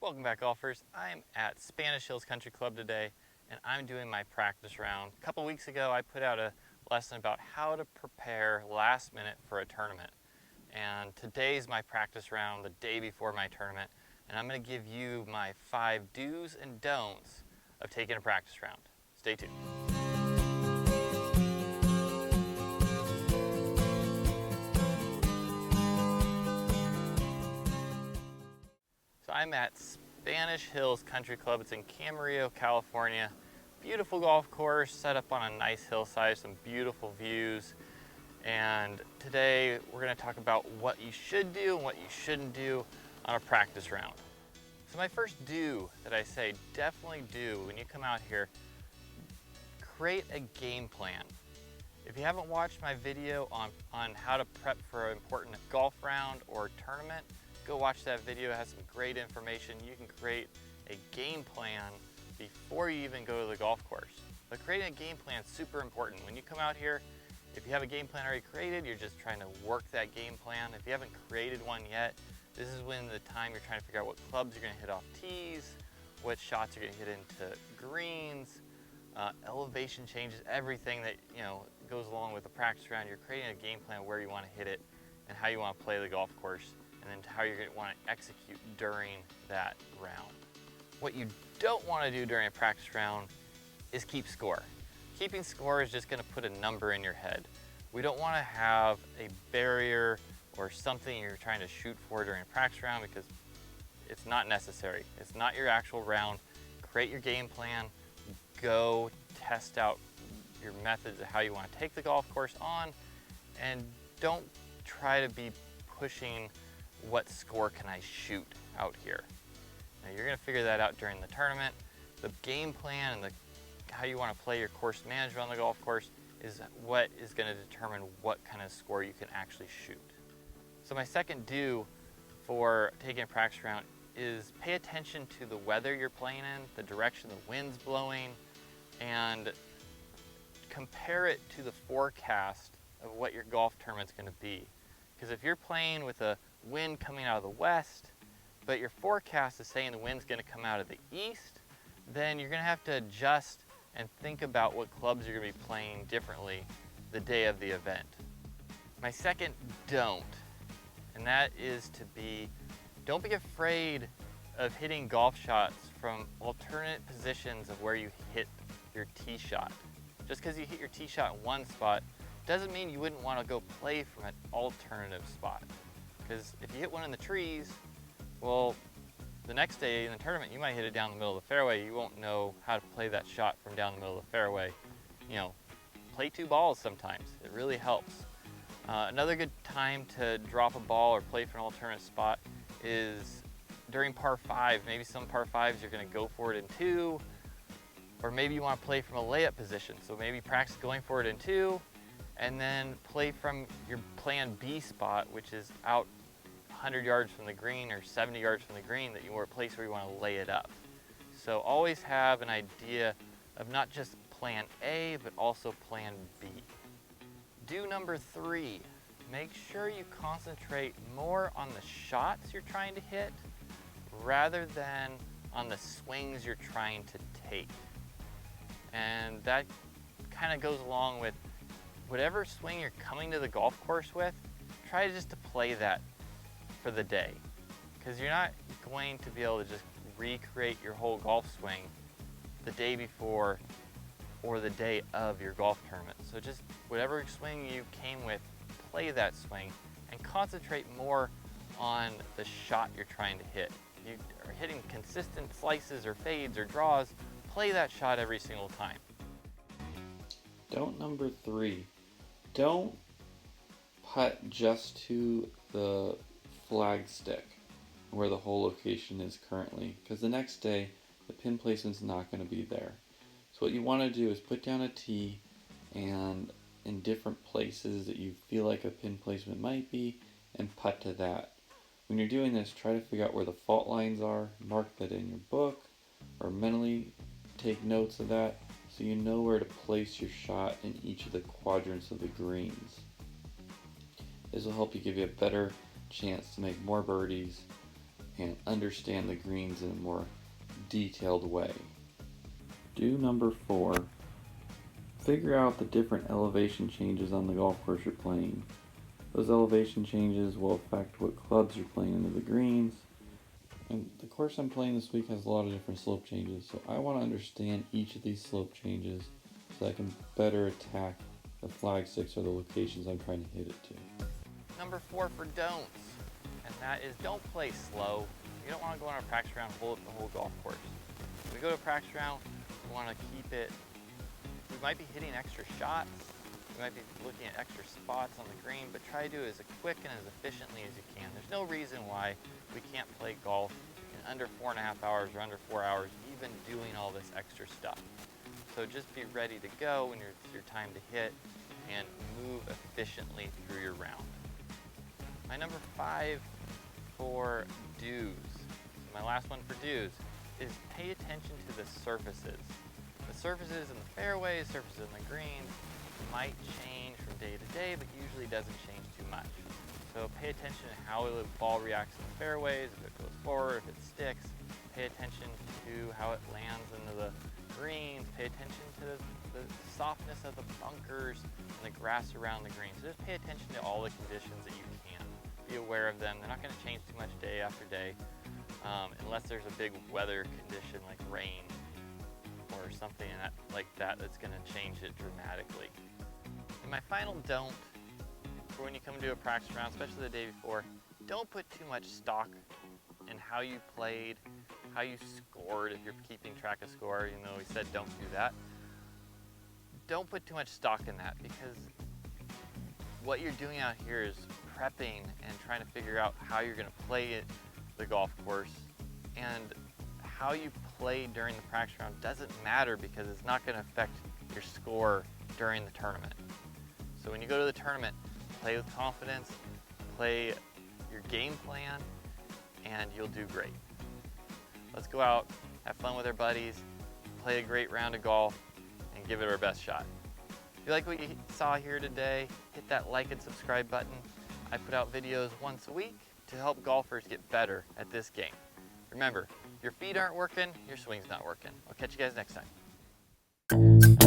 Welcome back, golfers. I'm at Spanish Hills Country Club today, and I'm doing my practice round. A couple weeks ago, I put out a lesson about how to prepare last minute for a tournament. And today's my practice round, the day before my tournament, and I'm going to give you my 5 do's and don'ts of taking a practice round. Stay tuned. So I'm at Spanish Hills Country Club. It's in Camarillo, California. Beautiful golf course set up on a nice hillside, some beautiful views. And today we're going to talk about what you should do and what you shouldn't do on a practice round. So my first do that I say definitely do when you come out here, create a game plan. If you haven't watched my video on how to prep for an important golf round or tournament, go watch that video. It has some great information. You can create a game plan before you even go to the golf course. But creating a game plan is super important. When you come out here, if you have a game plan already created, you're just trying to work that game plan. If you haven't created one yet, this is when the time you're trying to figure out what clubs you're going to hit off tees, what shots you're going to hit into greens, elevation changes, everything that goes along with the practice round. You're creating a game plan where you want to hit it and how you want to play the golf course, and then how you're going to want to execute during that round. What you don't want to do during a practice round is keep score. Keeping score is just going to put a number in your head. We don't want to have a barrier or something you're trying to shoot for during a practice round, because it's not necessary. It's not your actual round. Create your game plan. Go test out your methods of how you want to take the golf course on, and don't try to be pushing what score can I shoot out here. Now you're going to figure that out during the tournament. The game plan and how you want to play your course management on the golf course is what is going to determine what kind of score you can actually shoot. So my second do for taking a practice round is pay attention to the weather you're playing in, the direction the wind's blowing, and compare it to the forecast of what your golf tournament's going to be. Because if you're playing with a wind coming out of the west, but your forecast is saying the wind's going to come out of the east, then you're going to have to adjust and think about what clubs you're going to be playing differently the day of the event. My second don't, and that is don't be afraid of hitting golf shots from alternate positions of where you hit your tee shot. Just because you hit your tee shot in one spot doesn't mean you wouldn't want to go play from an alternative spot. Because if you hit one in the trees, well, the next day in the tournament you might hit it down the middle of the fairway. You won't know how to play that shot from down the middle of the fairway. Play 2 balls sometimes. It really helps. Another good time to drop a ball or play for an alternate spot is during par 5. Maybe some par 5s you're going to go for it in 2, or maybe you want to play from a layup position. So maybe practice going for it in 2, and then play from your plan B spot, which is out 100 yards from the green or 70 yards from the green, that you are a place where you want to lay it up. So always have an idea of not just plan A, but also plan B. Do number 3, make sure you concentrate more on the shots you're trying to hit rather than on the swings you're trying to take. And that kind of goes along with whatever swing you're coming to the golf course with, try just to play that for the day, because you're not going to be able to just recreate your whole golf swing the day before or the day of your golf tournament. So just whatever swing you came with, play that swing and concentrate more on the shot you're trying to hit. If you are hitting consistent slices or fades or draws, play that shot every single time. Don't number 3, don't putt just to the flag stick where the hole location is currently, because the next day the pin placement's not going to be there. So what you want to do is put down a tee and in different places that you feel like a pin placement might be, and putt to that. When you're doing this, try to figure out where the fault lines are, mark that in your book, or mentally take notes of that so you know where to place your shot in each of the quadrants of the greens. This will help you give you a better chance to make more birdies and understand the greens in a more detailed way. Do number 4. Figure out the different elevation changes on the golf course you're playing. Those elevation changes will affect what clubs you're playing into the greens. And the course I'm playing this week has a lot of different slope changes, so I want to understand each of these slope changes so I can better attack the flag sticks or the locations I'm trying to hit it to. Number 4 for don'ts, and that is don't play slow. You don't want to go on a practice round and hold up the whole golf course. When we go to a practice round, we want to keep it, we might be hitting extra shots, we might be looking at extra spots on the green, but try to do it as quick and as efficiently as you can. There's no reason why we can't play golf in under 4.5 hours or under 4 hours, even doing all this extra stuff. So just be ready to go when it's your time to hit and move efficiently through your round. My number 5 for do's, my last one for do's, is pay attention to the surfaces. The surfaces in the fairways, surfaces in the greens might change from day to day, but usually doesn't change too much. So pay attention to how the ball reacts in the fairways, if it goes forward, if it sticks. Pay attention to how it lands into the greens. Pay attention to the softness of the bunkers and the grass around the greens. So just pay attention to all the conditions that you can. Be aware of them. They're not going to change too much day after day, unless there's a big weather condition like rain or something like that that's going to change it dramatically. And my final don't for when you come to a practice round, especially the day before, don't put too much stock in how you played, how you scored, if you're keeping track of score, even though we said don't do that. Don't put too much stock in that, because what you're doing out here is prepping and trying to figure out how you're going to play the golf course, and how you play during the practice round doesn't matter because it's not going to affect your score during the tournament. So when you go to the tournament, play with confidence, play your game plan, and you'll do great. Let's go out, have fun with our buddies, play a great round of golf, and give it our best shot. If you like what you saw here today, hit that like and subscribe button. I put out videos once a week to help golfers get better at this game. Remember, your feet aren't working, your swing's not working. I'll catch you guys next time.